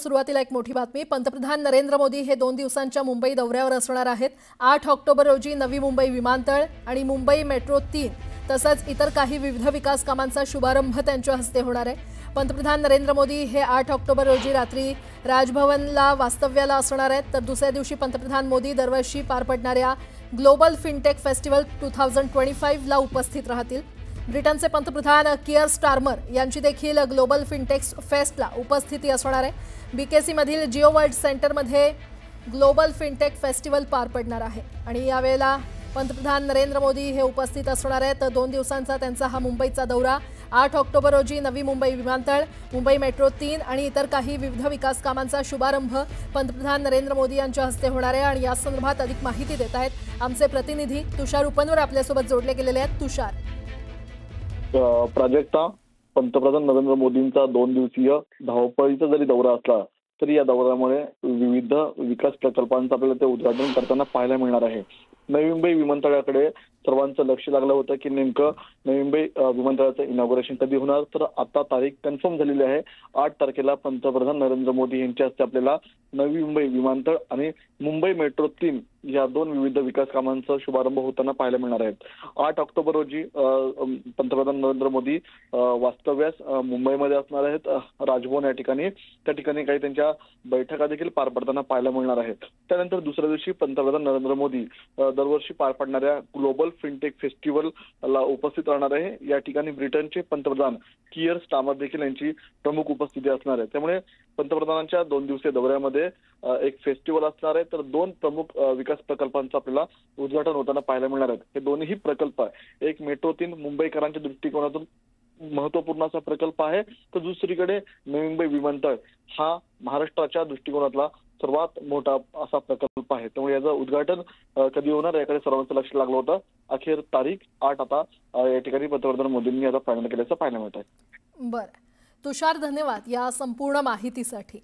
सुरुवातीला एक मोठी बातमी। पंतप्रधान नरेंद्र मोदी हे 2 दिवसांच्या मुंबई दौऱ्यावर असणार आहेत। 8 ऑक्टोबर रोजी नवी मुंबई विमानतळ आणि मुंबई मेट्रो 3 तसंच इतर काही विविध विकास कामांचा शुभारंभ त्यांच्या हस्ते होणार आहे। पंतप्रधान नरेंद्र मोदी हे 8 ऑक्टोबर रोजी रात्री राजभवनला वास्तव्याला असणार आहेत, तर दुसऱ्या दिवशी पंतप्रधान मोदी दरवर्षी पार पडणाऱ्या ग्लोबल फिनटेक फेस्टिवल 2025 ला उपस्थित राहतील। ब्रिटनचे पंतप्रधान कियर स्टारमर यांची देखील ग्लोबल फिनटेक फेस्टला उपस्थिती असणार आहे। बीकेसी मधील जिओ वर्ल्ड सेंटरमध्ये ग्लोबल फिनटेक फेस्टिवल पार पडणार आहे आणि यावेळेला पंतप्रधान नरेंद्र मोदी हे उपस्थित असणार आहेत। 2 दिवसांचा त्यांचा हा मुंबईचा दौरा 8 ऑक्टोबर रोजी नवी मुंबई विमानतळ, मुंबई मेट्रो 3 आणि इतर काही विविध विकास कामांचा शुभारंभ पंतप्रधान नरेंद्र मोदी यांच्या हस्ते होणार आहे। आणि या संदर्भात अधिक माहिती देत आहेत आमचे प्रतिनिधी तुषार उपनवर आपल्यासोबत जोडले गेलेले आहेत। तुषार, प्राजक्ता, पंतप्रधान नरेंद्र मोदींचा 2 दिवसीय धावपळीचा जरी दौरा असला तरी या दौऱ्यामुळे विविध विकास प्रकल्पांचं आपल्याला ते उद्घाटन करताना पाहायला मिळणार आहे। नवी मुंबई विमानतळाकडे सर्वांचं लक्ष लागलं होतं की नेमकं नवी मुंबई विमानतळाचं इनॉग्रेशन कधी होणार, तर आता तारीख कन्फर्म झालेली आहे। 8 तारखेला पंतप्रधान नरेंद्र मोदी यांच्या हस्ते आपल्याला नवी मुंबई विमानतळ आणि मुंबई मेट्रो 3 या 2 विविध विकास कामांचा शुभारंभ होताना पाहायला मिळणार आहे। 8 ऑक्टोबर रोजी पंतप्रधान नरेंद्र मोदी वास्तव्यास मुंबईमध्ये असणार आहेत, राजभवन या ठिकाणी। त्या ठिकाणी काही त्यांच्या बैठका देखील पार पडताना पाहायला मिळणार आहेत। त्यानंतर दुसऱ्या दिवशी पंतप्रधान नरेंद्र मोदी दरवर्षी पार पडणाऱ्या ग्लोबल फिनटेक फेस्टिवलला उपस्थित राहणार आहे। या ठिकाणी ब्रिटनचे पंतप्रधान कियर स्टारमर देखील यांची प्रमुख उपस्थिती असणार आहे। त्यामुळे पंतप्रधानांच्या 2 दिवसीय दौऱ्यामध्ये एक फेस्टिवल असणार आहे, तर 2 प्रमुख विकास प्रकल्पांचं आपल्याला उद्घाटन होताना पाहायला मिळणार आहे। हे दोन्ही प्रकल्प एक मेट्रो 3 मुंबईकरांच्या दृष्टिकोनातून महत्वपूर्ण असा प्रकल्प आहे, तर दुसरीकडे नवी मुंबई विमानतळ हा महाराष्ट्राच्या दृष्टिकोनातला सर्वात मोठा असा प्रकल्प आहे। त्यामुळे याचं उद्घाटन कधी होणार याकडे सर्वांचं लक्ष लागलं होतं। अखेर तारीख 8 आता या ठिकाणी पंतप्रधान मोदींनी आता फायनल केल्याचं पाहायला मिळत आहे। बरं तुषार, धन्यवाद या संपूर्ण माहितीसाठी।